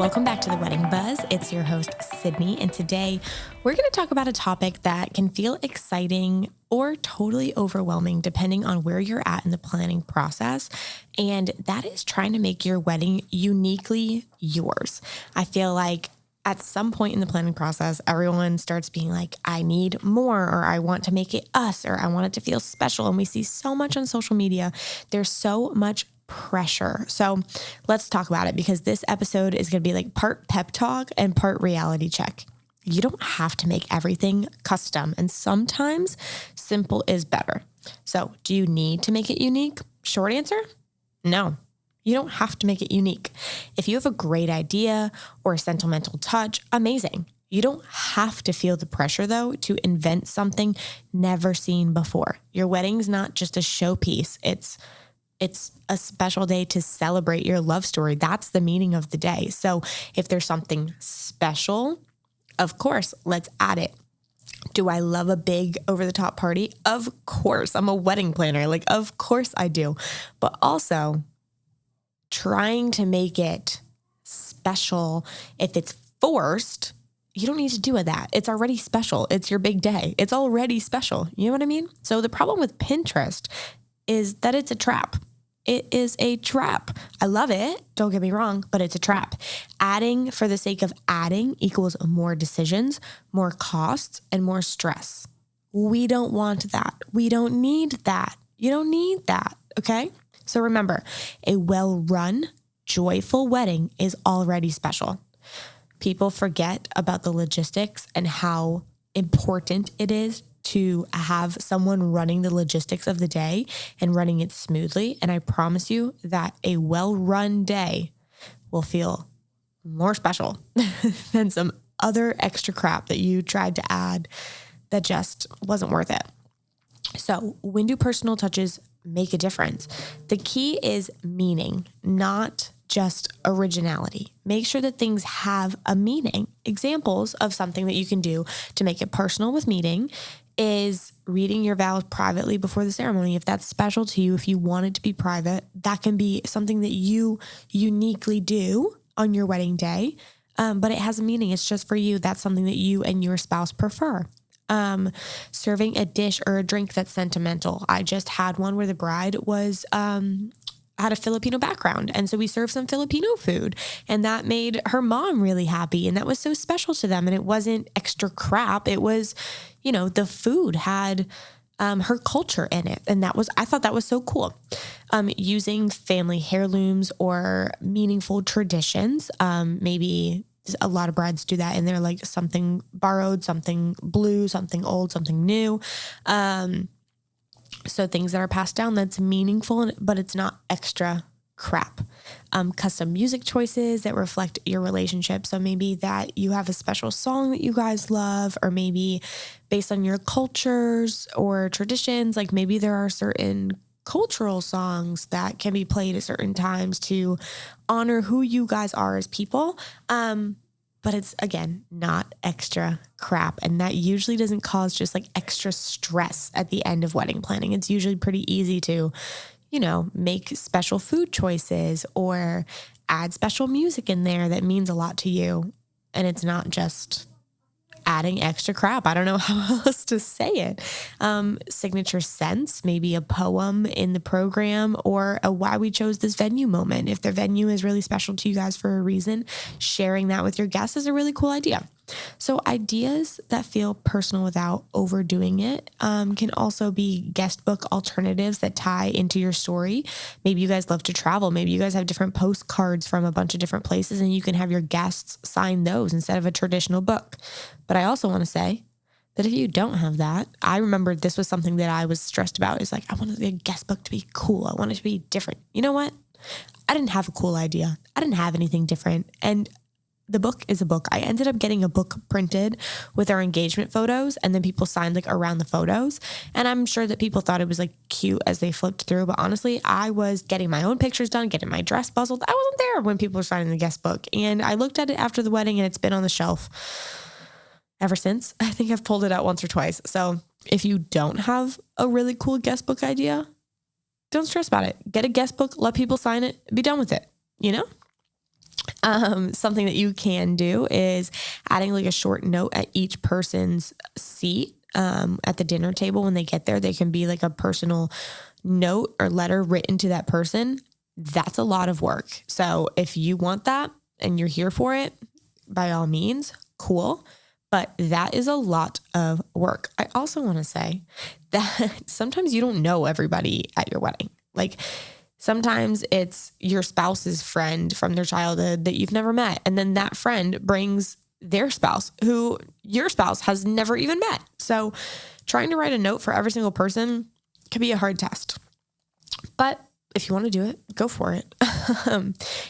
Welcome back to The Wedding Buzz. It's your host, Sydney, and today we're going to talk about a topic that can feel exciting or totally overwhelming depending on where you're at in the planning process, and that is trying to make your wedding uniquely yours. I feel like at some point in the planning process, everyone starts being like, I need more, or I want to make it us, or I want it to feel special. And we see so much on social media. There's so much pressure. So let's talk about it, because this episode is going to be like part pep talk and part reality check. You don't have to make everything custom, and sometimes simple is better. So do you need to make it unique? Short answer, no. You don't have to make it unique. If you have a great idea or a sentimental touch, amazing. You don't have to feel the pressure, though, to invent something never seen before. Your wedding's not just a showpiece. It's a special day to celebrate your love story. That's the meaning of the day. So if there's something special, of course, let's add it. Do I love a big over-the-top party? Of course. I'm a wedding planner. Of course I do. But also, trying to make it special, if it's forced, you don't need to do that. It's already special. It's your big day. It's already special. You know what I mean? So the problem with Pinterest is that it's a trap. It is a trap. I love it. Don't get me wrong, but it's a trap. Adding for the sake of adding equals more decisions, more costs, and more stress. We don't want that. We don't need that. You don't need that. Okay? So remember, a well-run, joyful wedding is already special. People forget about the logistics and how important it is to have someone running the logistics of the day and running it smoothly. And I promise you that a well-run day will feel more special than some other extra crap that you tried to add that just wasn't worth it. So when do personal touches make a difference? The key is meaning, not just originality. Make sure that things have a meaning. Examples of something that you can do to make it personal with meaning is reading your vows privately before the ceremony. If that's special to you, if you want it to be private, that can be something that you uniquely do on your wedding day, but it has a meaning. It's just for you. That's something that you and your spouse prefer. Serving a dish or a drink that's sentimental. I just had one where the bride was had a Filipino background, and so we served some Filipino food, and that made her mom really happy, and that was so special to them. And it wasn't extra crap. It was, the food had her culture in it, and I thought that was so cool. Using family heirlooms or meaningful traditions, maybe. A lot of brides do that, and they're like something borrowed, something blue, something old, something new. So things that are passed down that's meaningful, but it's not extra crap. Custom music choices that reflect your relationship. So maybe that you have a special song that you guys love, or maybe based on your cultures or traditions, like maybe there are certain cultural songs that can be played at certain times to honor who you guys are as people. But it's, again, not extra crap. And that usually doesn't cause just like extra stress at the end of wedding planning. It's usually pretty easy to, make special food choices or add special music in there that means a lot to you. And it's not just adding extra crap. I don't know how else to say it. Signature scents, maybe a poem in the program, or a why we chose this venue moment. If the venue is really special to you guys for a reason, sharing that with your guests is a really cool idea. So ideas that feel personal without overdoing it can also be guest book alternatives that tie into your story. Maybe you guys love to travel. Maybe you guys have different postcards from a bunch of different places, and you can have your guests sign those instead of a traditional book. But I also want to say that if you don't have that, I remember this was something that I was stressed about. It's like, I wanted the guest book to be cool. I want it to be different. You know what? I didn't have a cool idea. I didn't have anything different. And the book is a book. I ended up getting a book printed with our engagement photos, and then people signed like around the photos. And I'm sure that people thought it was like cute as they flipped through. But honestly, I was getting my own pictures done, getting my dress puzzled. I wasn't there when people were signing the guest book. And I looked at it after the wedding, and it's been on the shelf ever since. I think I've pulled it out once or twice. So if you don't have a really cool guest book idea, don't stress about it. Get a guest book, let people sign it, be done with it, Something that you can do is adding like a short note at each person's seat at the dinner table. When they get there, they can be like a personal note or letter written to that person. That's a lot of work. So if you want that and you're here for it, by all means, cool. But that is a lot of work. I also want to say that sometimes you don't know everybody at your wedding. Like sometimes it's your spouse's friend from their childhood that you've never met. And then that friend brings their spouse who your spouse has never even met. So trying to write a note for every single person can be a hard test. But if you want to do it, go for it.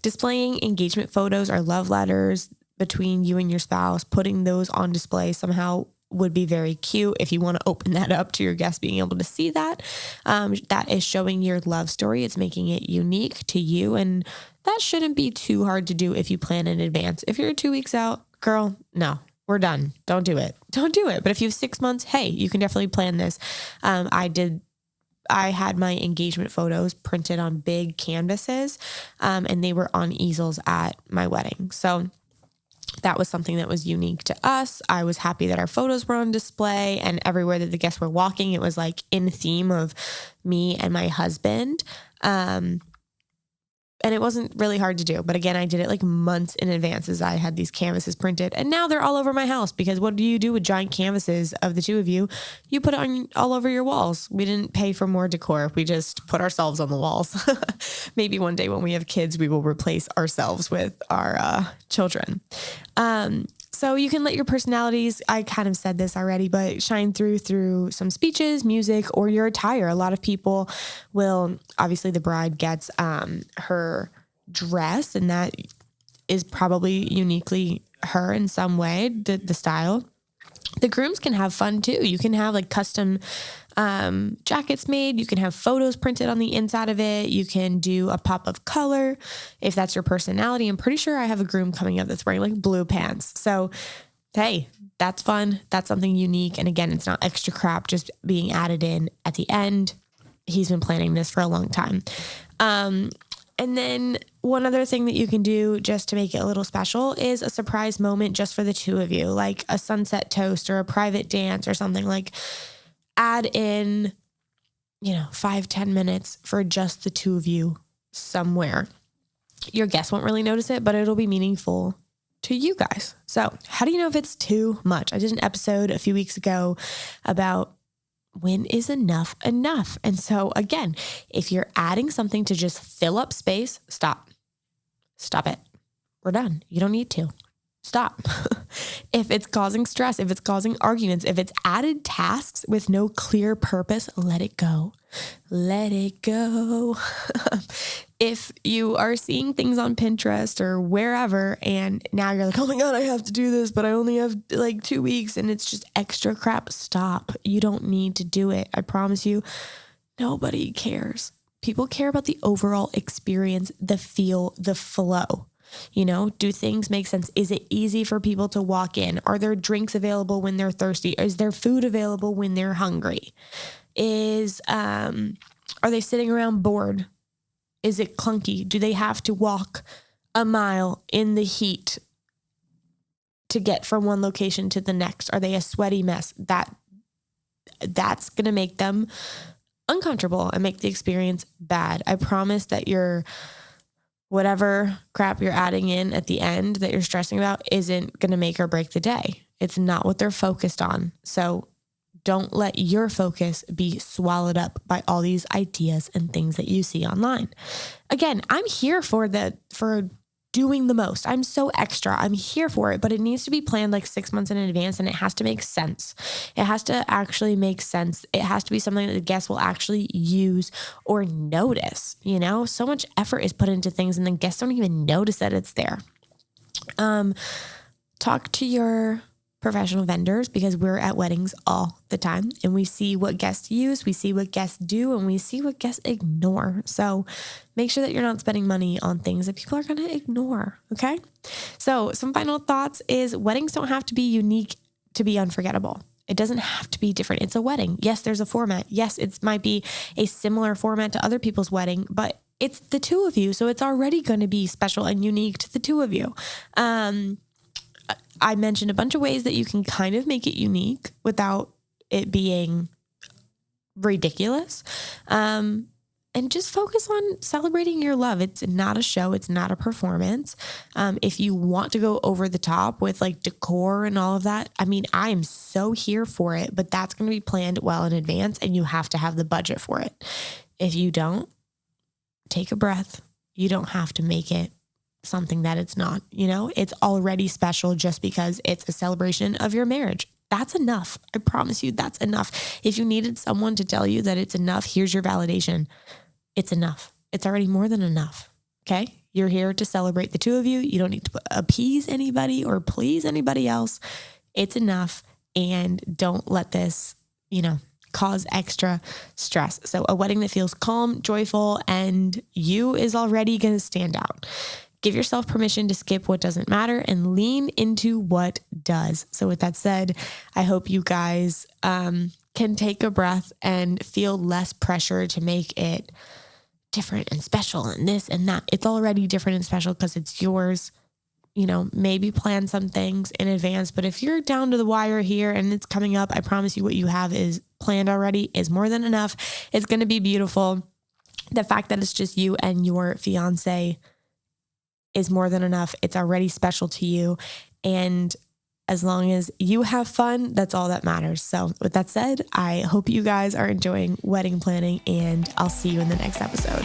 Displaying engagement photos or love letters between you and your spouse, putting those on display somehow would be very cute. If you want to open that up to your guests being able to see that, that is showing your love story. It's making it unique to you. And that shouldn't be too hard to do if you plan in advance. If you're 2 weeks out, girl, no, we're done. Don't do it. Don't do it. But if you have 6 months, hey, you can definitely plan this. I had my engagement photos printed on big canvases, and they were on easels at my wedding. So that was something that was unique to us. I was happy that our photos were on display, and everywhere that the guests were walking, it was like in theme of me and my husband. And it wasn't really hard to do. But again, I did it like months in advance as I had these canvases printed. And now they're all over my house because what do you do with giant canvases of the two of you? You put it on all over your walls. We didn't pay for more decor. We just put ourselves on the walls. Maybe one day when we have kids, we will replace ourselves with our children. So you can let your personalities, I kind of said this already, but shine through some speeches, music, or your attire. A lot of people will, obviously the bride gets her dress, and that is probably uniquely her in some way, the style. The grooms can have fun too. You can have like custom jackets made. You can have photos printed on the inside of it. You can do a pop of color if that's your personality. I'm pretty sure I have a groom coming up that's wearing like blue pants. So, hey, that's fun. That's something unique. And again, it's not extra crap just being added in at the end. He's been planning this for a long time. And then one other thing that you can do just to make it a little special is a surprise moment just for the two of you, like a sunset toast or a private dance or something. Like add in, 5-10 minutes for just the two of you somewhere. Your guests won't really notice it, but it'll be meaningful to you guys. So how do you know if it's too much? I did an episode a few weeks ago about when is enough? And so again, if you're adding something to just fill up space, stop it. We're done. You don't need to. Stop. If it's causing stress, if it's causing arguments, if it's added tasks with no clear purpose, let it go. Let it go. If you are seeing things on Pinterest or wherever, and now you're like, oh my God, I have to do this, but I only have like 2 weeks and it's just extra crap. Stop. You don't need to do it. I promise you, nobody cares. People care about the overall experience, the feel, the flow. Do things make sense? Is it easy for people to walk in? Are there drinks available when they're thirsty? Is there food available when they're hungry? Are they sitting around bored? Is it clunky? Do they have to walk a mile in the heat to get from one location to the next? Are they a sweaty mess? That's going to make them uncomfortable and make the experience bad. I promise that whatever crap you're adding in at the end that you're stressing about isn't going to make or break the day. It's not what they're focused on. So don't let your focus be swallowed up by all these ideas and things that you see online. Again, I'm here for doing the most. I'm so extra. I'm here for it, but it needs to be planned like 6 months in advance, and it has to make sense. It has to actually make sense. It has to be something that the guests will actually use or notice. So much effort is put into things and then guests don't even notice that it's there. Talk to your professional vendors, because we're at weddings all the time and we see what guests use, we see what guests do, and we see what guests ignore. So make sure that you're not spending money on things that people are going to ignore. Okay. So some final thoughts is weddings don't have to be unique to be unforgettable. It doesn't have to be different. It's a wedding. Yes, there's a format. Yes, it might be a similar format to other people's wedding, but it's the two of you. So it's already going to be special and unique to the two of you. I mentioned a bunch of ways that you can kind of make it unique without it being ridiculous. And just focus on celebrating your love. It's not a show. It's not a performance. If you want to go over the top with like decor and all of that, I mean, I am so here for it, but that's going to be planned well in advance and you have to have the budget for it. If you don't, take a breath. You don't have to make it something that it's not, it's already special just because it's a celebration of your marriage. That's enough. I promise you that's enough. If you needed someone to tell you that it's enough, here's your validation. It's enough. It's already more than enough. Okay. You're here to celebrate the two of you. You don't need to appease anybody or please anybody else. It's enough. And don't let this, cause extra stress. So a wedding that feels calm, joyful, and you is already going to stand out. Give yourself permission to skip what doesn't matter and lean into what does. So with that said, I hope you guys can take a breath and feel less pressure to make it different and special and this and that. It's already different and special because it's yours. Maybe plan some things in advance, but if you're down to the wire here and it's coming up, I promise you what you have is planned already is more than enough. It's going to be beautiful. The fact that it's just you and your fiance is more than enough. It's already special to you. And as long as you have fun, that's all that matters. So with that said, I hope you guys are enjoying wedding planning and I'll see you in the next episode.